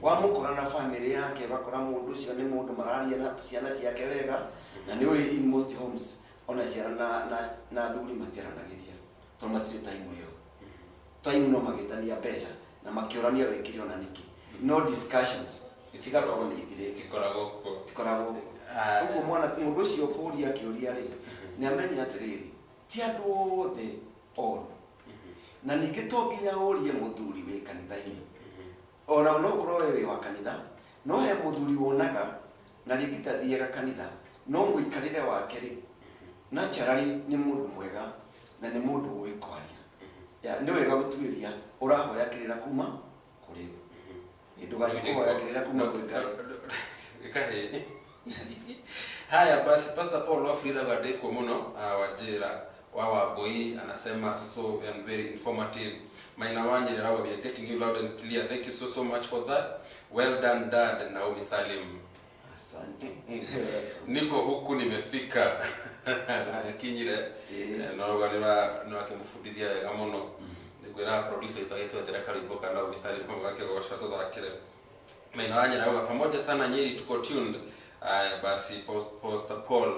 wamũkora na bamĩrĩ yake ũgakora mũndũ ũcio nĩ mũndũ mararia na ciana ciake wega na nĩ ũĩ in most homes ona ciana na athuri matiaranagĩria tondũ matirĩ time ĩyo time no magĩtania mbeca na makĩũrania wĩkire ona nĩkĩ no discussions cigakorwo nĩ ithirĩte tikoragwo ũguo mwana mũndũ ũcio kũũria kĩũria rĩ nĩ amenya atĩrĩrĩ ti andũ othe oru na ningĩ to nginya ũrie mũthuri wĩ kanitha-inĩ ona no ũkorwo wĩ wa kanitha no he mũthuri wonaga na rĩngĩ ndathiaga kanitha no mũikarĩre wake rĩ naturally nĩ mũndũ mwega na nĩ mũndũ ũĩ kwaria nĩ wega gũtuĩria ũrahoya kĩrĩra kuma kũrĩ ndũgathiĩ kũhoya kĩrĩra kuma kwĩ Ngai haya basi Pastor Paul Wafrida Gadeko muno Wajira wa Wambui anasema so and very informative. Maina Wanyere Rawa, we are getting you loud and clear. Thank you so much for that. Well done Dad Naomi Salim. Asante. Niko huku nimefika. Kinyire no akimufundithia wega muno. Nigwira producer itaitwa Dereka Riboka Naomi Salim kwa wake wa shato zakire. Maina Wanyere Rawa pamoja sana Nyeri tuko tuned. Basi Pastor Paul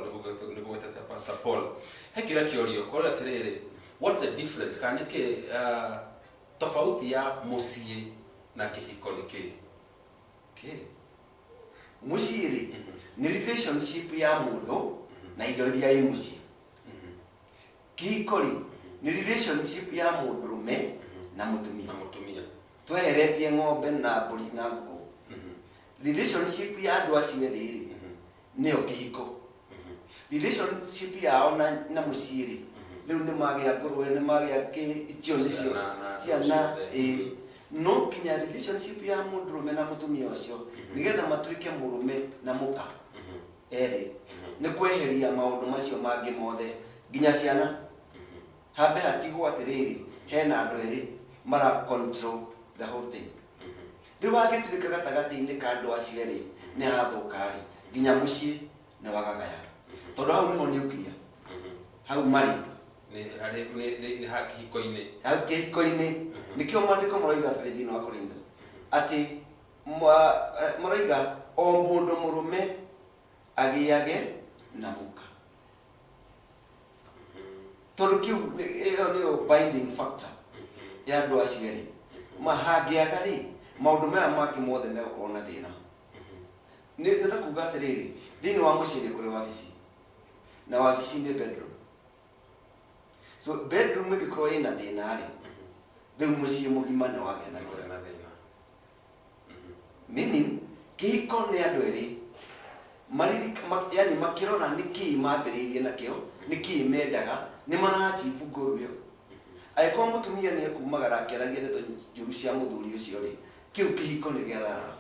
nikuwetete Pastor Paul. hekira kiorio kora atiriri, what's the difference kana ke tofauti ya mucie na kihiko ni ki? Mucie ni relationship ya mundu na indo iria i mucie. Kihiko ni relationship ya mundurume na mutumia. Tweheretie ng'ombe na mburi na nguku. Relationship ya andu acio riri nio kihiko. Relationship yao na mucie riu ni magia ngurwe ni magia icio ciana no kinya relationship ya mundurume na mutumia ucio nigetha matuike murume na muka eri ni kweheria maundu macio mangi mothe nginya ciana habe hatigwo atiriri hena andu eri mara control the whole thing. Riu agituika gatagati-ini ka andu acio eri ni hathukari nginya mucie na wagagaya tondu hau niho nuclear hau mari ni hakihiko-ini hakihiko-ini nikio mandiko maraiga thĩinĩ wa Korintho ati maraiga o mundu murume agiage na muka tondu kiu nio binding factor ya andu acio eri mahangiaga ri maundu maya mangĩ mothe megũkorwo na thĩna nĩ ta kuga atĩrĩrĩ thĩinĩ wa mũciĩ nĩ kũrĩ wabici na wabici nĩ bedroom. So bedroom ĩngĩkorwo ĩna thĩna rĩ rĩu mũciĩ mũgima nĩ wagĩa na thĩna. Meaning kĩhiko nĩ andũ erĩ yani makĩrora nĩkĩĩ mambĩrĩirie nakĩo nĩkĩĩ mendaga nĩ marachibu ngũru ĩyo. Angĩkorwo mũtumia nĩ ekumagara akĩaragia ndeto njũru cia mũthuri ũcio rĩ kĩu kĩhiko nĩ gĩa thara.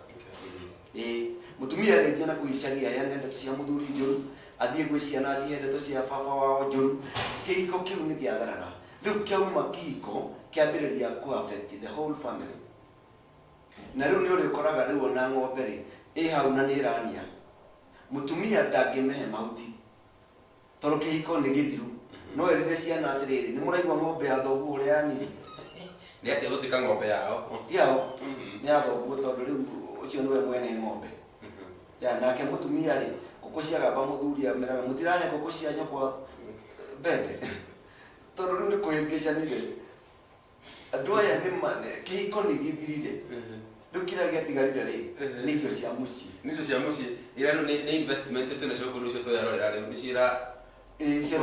Mũtumia arĩkia na kũicaria ya ndeto cia mũthuri njũru athiĩ gwĩ ciana cihe ndeto cia baba wao njũru kĩhiko kĩu nĩ gĩa thara. Rĩu kĩauma kĩhiko kĩambĩrĩria ku affect the whole family. Na rĩu nĩ ũrĩkoraga rĩu ona ng'ombe rĩ ĩ hau na nĩ ĩrania mũtumia ndangĩmehe mahuti tondũ kĩhiko nĩ gĩthiru. No erire ciana atĩrĩrĩ nĩ mũraigua ng'ombe ya thoguo ũrĩa yanire nĩ atĩ gũtuĩka ng'ombe yao tiao nĩ ya thoguo tondũ rĩu ũcio nĩwe mwene ng'ombe ya nake mũtumia rĩ ngũkũ cia gamba mũthuri ameraga mũtirahe ngũkũ cia nyũkwa mbembe tondũ rĩu nĩ kũhĩngĩcanire andũ aya kĩhiko nĩ gĩthirire rĩu kĩrĩa gĩatigarire rĩ nĩ indo cia mũciĩ. Nĩ indo cia mũciĩ ira nĩ investment tũnacio kũndũ ũcio tũrarorera rĩu nĩ ciĩra ici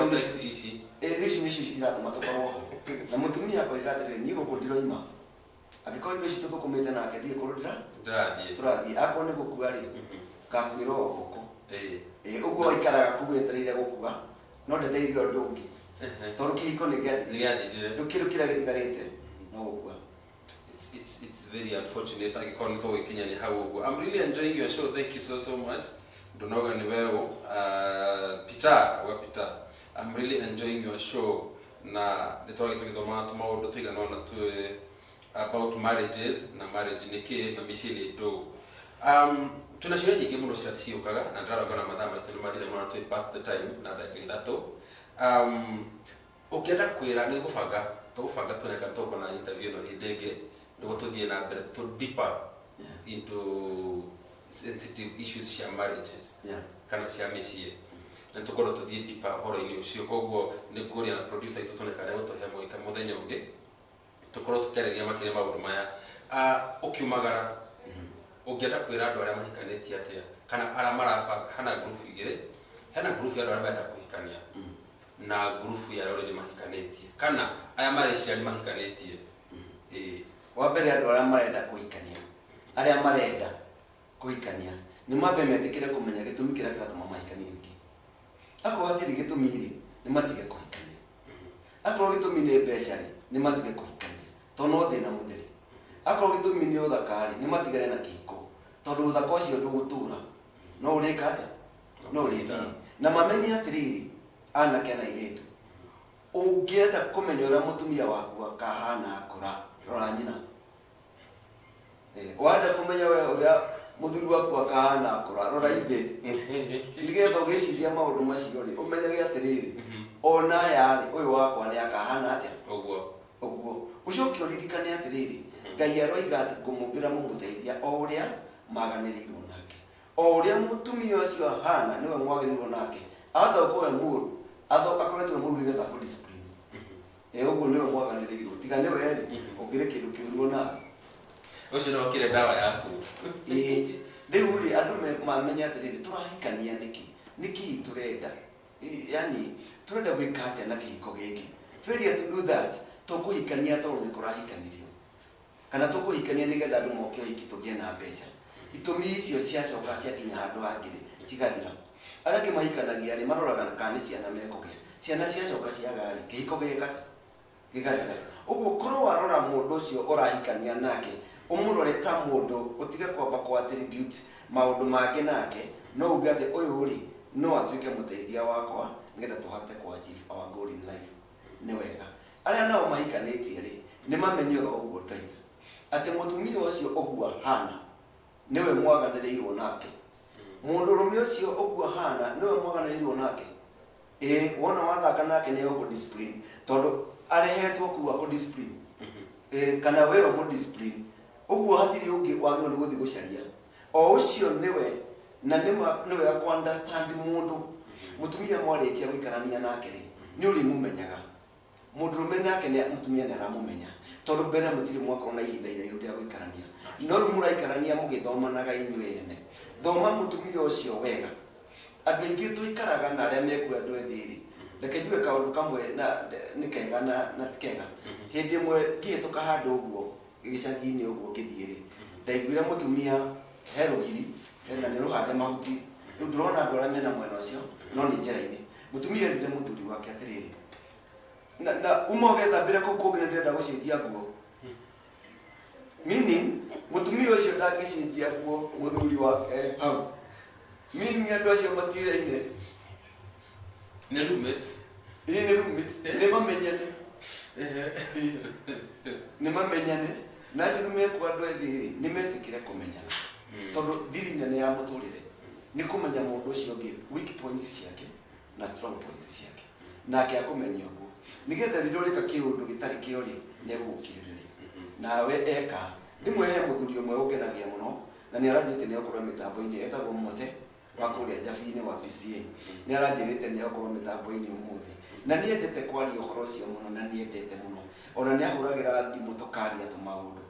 nĩcio ciratũma tũkorwo ho na mũtumia akoiga atĩrĩrĩ niĩ gũkũ ndiroima angĩkorwo indo ici tũthũkũmĩte nake ndiĩ kũrũ tũrathiĩ akorwo nĩ gũkua rĩ ngakuĩra o gũkũ ũguo aikaraga kũu etereire gũkua no ndeteire ũndũ ũngĩ tondũ kĩhiko nĩ gĩathirire rĩu kĩrĩa gĩtigarĩte no gũkua. It's very unfortunate angĩkorwo nĩ tũgĩkinyania hau ũguo. I'm really enjoying your show, thank you so much. Ndonoga ni wewe Peter, I'm really enjoying your show na nitwage tugithoma maundu tuiganona tu about marriages na marriage niki na micini ndo tuna ciũria nyingĩ mũno ciratiũkaga na ndĩrarogana na mathaa maitũ nĩ mathire mũno tũ past the time na ndagĩka ithatũ. Ũkĩenda kwĩra nĩ tũgũbanga tũreka tũko na interview no hĩndĩ ĩngĩ nĩguo tũthiĩ na mbere to deeper into sensitive issues cia marriages kana cia mĩciĩ na tũkorwo tũthiĩ deeper ũhoro-inĩ ũcio. Koguo nĩ kũria na producer itũ tũneka nĩ gũtũhe mwĩka mũthenya ũngĩ tũkorwo tũkĩarĩria makĩria maũndũ maya. Ũkiumagara ũngĩenda kwĩra andũ arĩa mahikanĩtie atĩa kana arĩa marabanga hana group igĩrĩ, hena group ya andũ arĩa marenda kũhikania na group ya rũrĩrĩ mahikanĩtie kana aya marĩcia nĩ mahikanĩtie. Wa mbere andũ arĩa marenda kũhikania nĩ mambe metĩkĩre kũmenya gĩtũmi kĩrĩa kĩratũma mahikanie rĩngĩ. Akorwo hatirĩ gĩtũmi rĩ nĩ matige kũhikania. Akorwo gĩtũmi nĩ mbeca rĩ nĩ matige kũhikania tondũ no thĩna mũtheri. Akorwo gĩtũmi nĩ ũthaka rĩ nĩ matigane na kĩhiko tondũ ũthaka ũcio ndũgũtũra no ũrĩka atĩa no ũrĩthiĩ. Na mamenye atĩrĩrĩ anake na airĩtu ũngĩenda kũmenya ũrĩa mũtumia waku akahana akũra rora nyina. Wenda kũmenya ũrĩa mũthuri waku akahana akũra rora ithe nĩgetha ũgĩciria maũndũ macio rĩ ũmenyage atĩrĩrĩ ona yarĩ ũyũ wakwa nĩ akahana atĩa ũguo. Ũcoke ũririkane atĩrĩrĩ Ngai aroiga atĩ kũmũmbĩra mũmũteithia o ũrĩa maganĩrĩirwo nake. O ũrĩa mũtumia ũcio ahana nĩwe mwagĩrĩirwo nake. Ahota gũkorwo mũru akoretwo mũru nigetha ku discipline uguo niwe mwaganĩrĩirwo tiga nĩ weri ũngĩrĩ kĩndũ kĩũru na ũcio no kire dawa yaku rĩu rĩ andũ mamenya atĩrĩrĩ tũrahikania nĩkĩ tũrenda yani tũrenda gwĩka atĩa na kĩhiko gĩkĩ failure to do that tũkũhikania tondũ nĩ kũrahikanirio kana tũkũhikania nĩgetha andũ moke ũhiki tũgĩe na mbeca itũmi icio ciacoka ciakinya handũ hangĩ cigathira arĩa angĩ mahikanagia rĩ maroraga kana nĩ ciana mekũgĩa ciana ciacoka ciaga rĩ kĩhiko gĩgathira ũguo korwo warora mũndũ ũcio ũrahikania nake ũmũrore ta mũndũ ũtige kwamba kwa attribute maũndũ mangĩ nake no uge atĩ ũyũ rĩ no atuĩke mũteithia wakwa nĩgetha tũhote ku achieve our goal in life nĩ wega arĩa nao mahikanĩtie rĩ nĩ mamenyero ũguo ndaiga atĩ mũtumia ũcio ũguo hana niwe mwaganĩrĩirwo nake mũndũrũme ũcio ũguo hana niwe mwaganĩrĩirwo nake wona wathaka nake nĩ ũguo discipline tondũ arehetwo kuwa ku discipline kana wewe mu discipline ũguo hatirĩ ũngĩ wagĩrĩirwo nĩ gũthiĩ gũcaria o ũcio niwe na niwe ku understand mũndũ mutumia mwarĩkia gũikarania nake rĩ nĩ ũrĩmũmenyaga mũndũrũme nake nĩ mutumia nĩ aramũmenya tondũ mbere mũtirĩ mwakorwo na ihinda iraihu rĩa gũikarania no rĩu mũraikarania mũgĩthomanaga inyuĩ ene thoma mutumia ũcio wega andũ aingĩ tũikaraga na arĩa mekuo andũ ethĩ rĩ reke njuge kaũndũ kamwe nĩ kega na ti kega hĩndĩ ĩmwe ngĩhĩtũka handũ ũguo gĩcagi-inĩ ũguo ngĩthiĩ rĩ ndaiguire mũtumia he rũgiri na nĩ rũhande mahuti rĩu ndĩrona andũ arĩa mena mwena ũcio no nĩ njĩra-inĩ mũtumia erire mũthuri wake atĩrĩrĩ na uma ũgethambĩre kũu kũngĩ nĩ ndĩrenda gũcenjia nguo meaning mũtumia ũcio ndangĩcenjia nguo mũthuri wake hau meaning andũ acio matiraine nĩ roommates nĩ roommates nĩ mamenyane na acio mekuo andũ ethĩ nĩ metĩkĩre kũmenyana tondũ thiri nene ya mũtũrĩre nĩ kũmenya mũndũ ũcio ũngĩ weak points ciake na strong points ciake nake akũmenya ũguo nĩgetha rĩrĩa ũrĩka kĩũndũ gĩtarĩ kĩo rĩ nĩ egũgũkirĩrĩria nawe eka rĩmwe he mũthuri ũmwe ũngenagia mũno na nĩ aranjĩte nĩ akorwo mĩtambo-inĩ etagwo Mote wa kũrĩa Jabi-inĩ wa PCA nĩ aranjĩrĩte nĩ akorwo mĩtambo-inĩ ũmũthĩ na nĩ endete kwaria ũhoro ũcio mũno na nĩ endete mũno ona nĩ ahũragĩra thimũ tũkaria tũmaũndũ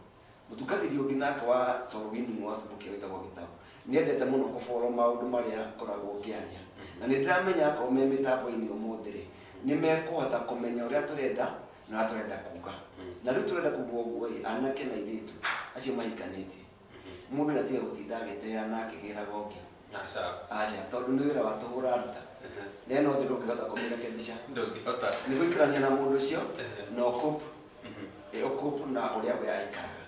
mũtungatĩri ũngĩ nake wa Solwini wa Subukia wĩtagwo Gĩtabu nĩ endete mũno kũboro maũndũ marĩa koragwo ngĩaria na nĩ ndĩramenya akorwo me mĩtambo-inĩ ũmũthĩ rĩ nĩ mekũhota kũmenya ũrĩa tũrenda na tũrenda kuga na rĩu tũrenda kuga ũguo anake na airĩtu acio mahikanĩtie mũndũ nĩ atiga gũtinda agĩteana akĩgĩraga ũngĩ aca tondũ nĩ wĩra wa tũhũra nduta neno thĩ ndũngĩhota kũmĩreke mbica nĩ gũikarania na mũndũ ũcio na ũkũpu na ũrĩa we aikaraga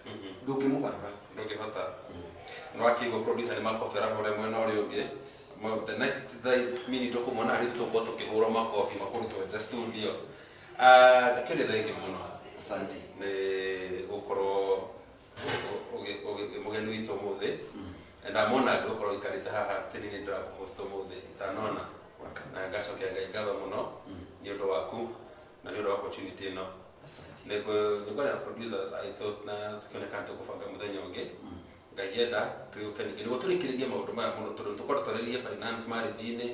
ndũngĩmũgarũra ndũngĩhota no akĩigua producer nĩ makobera hore mwena ũrĩa ũngĩ the next minute ũkũmona harĩ tũkorwo tũkĩhũra makobi makũrutwo nja studio ndakĩrĩ thengi mũno asante nĩ gũkorwo mũgeni witũ ũmũthĩ na mona andũ ũkorwo ikarĩte haha tene nĩ ndĩrakũhost ũmũthĩ itanona na ngacokea Ngai ngatho mũno nĩ ũndũ waku na nĩ ũndũ wa opportunity ĩno nĩngwenda producers aitũ na tũkĩoneka tũkũbanga mũthenya ũngĩ ngagĩenda nĩguo tũrĩkĩrĩrie maũndũ maya mũno tondũ tũkorwo twarĩrĩrie finance marriage-inĩ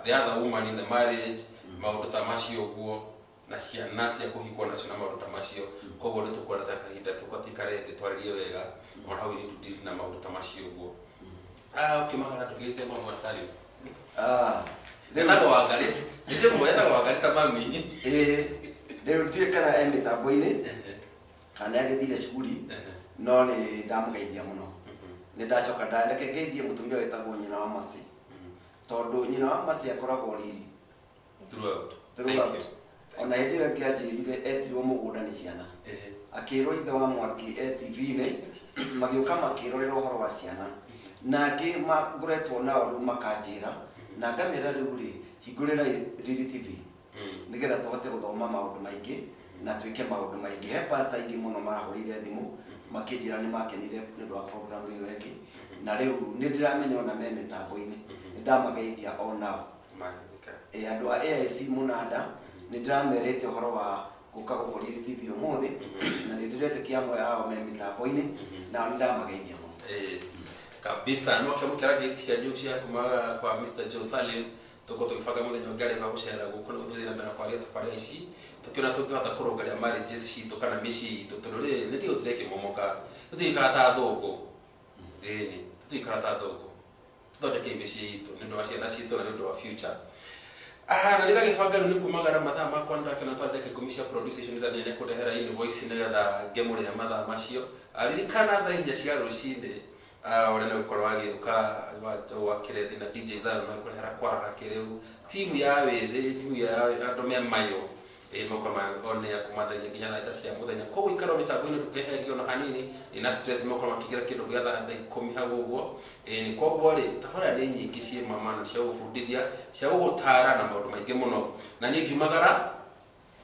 the other woman in the marriage maũndũ ta macio ũguo na ciana cia kũhikwo nacio na maũndũ ta macio koguo nĩ tũkwenda kahinda tũtikare thĩ twarĩrie wega on how we need to deal na maũndũ ta macio ũguo ũkĩmagana tũgĩte mamwe Salim ndetagwo Wangari nĩndĩ mwetagwo Wangari ta mami rĩu tuĩ kana e mĩtambo-inĩ kana agĩthire cukuri no nĩ ndamũgeithia mũno nĩ ndacoka ndareke ngeithie mũtumia wetagwo nyina wa Masi tondũ nyina wa Masi akoragwo riri throughout ona hĩndĩ ĩyo ngĩanjĩrire etirwo mũgũnda nĩ ciana akĩrwo ithe wa Mwangi TV-inĩ magĩũka makĩrorera ũhoro wa ciana na angĩ ngoretwo nao rĩu makanjĩra na ngamĩra rĩu rĩ hingũrĩra Riri TV nĩgetha tũhote gũthoma maũndũ maingĩ na twĩke maũndũ maingĩ he pastor aingĩ mũno marahũrĩire thimũ makĩnjĩra nĩ makenire nĩ ũndũ wa program ĩyo ĩngĩ na rĩu nĩ ndĩramenya ona me mĩtambo-inĩ nĩ ndamageithia o nao andũ a AIC Mũnanda nĩ ndĩramerĩte ũhoro wa gũka gũkũ Riri TV ũmũthĩ na nĩ ndĩretĩkia amwe ao me mĩtambo-inĩ na nĩ ndamageithia mũno kabisa no kĩamũkĩra gĩkĩ cia news cia kuma kwa Mr. Joe Salim tũko tũgĩbanga mũthenya ũngĩ arĩa gũcera gũkũ nĩ gũthiĩ na mbere kwaria tafaria ici tukiona tungihota kurongaria marriages citu kana mĩciĩ itũ tondũ rĩrĩ nĩ tigo tũrekĩmomoka tũtikara ta thũngũ ĩni tũtikara ta thũngũ tũthondeke mĩciĩ itũ nĩ ũndũ wa ciana citũ na nĩ ũndũ wa future na nĩgagĩbanga rĩu nĩ kumagara mathaa makwa nĩndakĩona twandĩke ikũmi cia producing ndanene kũndehera invoice nĩgetha ngemũrĩha mathaa macio aririkana thaa 4 cia rũcinĩ ũrĩa nĩ gũkorwo agĩũka wakĩre thĩ na DJ Zion kũrehera kwaraha kĩrĩu timu ya wĩthĩ timu ya andũ me mayo mokoma onea kumathenya nginya na cia mũthenya koguo ikaro mĩtambo-inĩ ndũkeherio na hanini ina stress mokoma makĩgira kĩndũ gĩa thaa 10 hau ũguo nĩ koguo rĩ tabarĩra nĩ nyingĩ ciĩ mamana cia gũbundithia cia gũgũtara na maũndũ maingĩ mũno na niĩ ngiumagara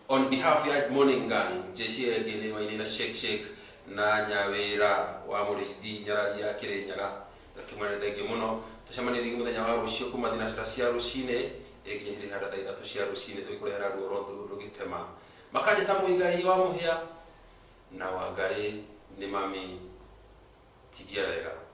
on behalf ya Morning Gang jeshi ĩngĩ nĩ Wainaina Shake na Nyawĩra wa Mũrĩithi Nyarari ya Kĩrĩnyaga ngakĩmwĩra thengiũ mũno tũcemanĩrie mũthenya wa rũciũ kuma thinacara cia rũcinĩ nginya hĩndĩ handa thaa 3 cia rũcinĩ tũkũrehera ruo rũgĩtema Makanjĩta Mũigai wa Mũhĩa na Wangarĩ nĩ mami tigia wega.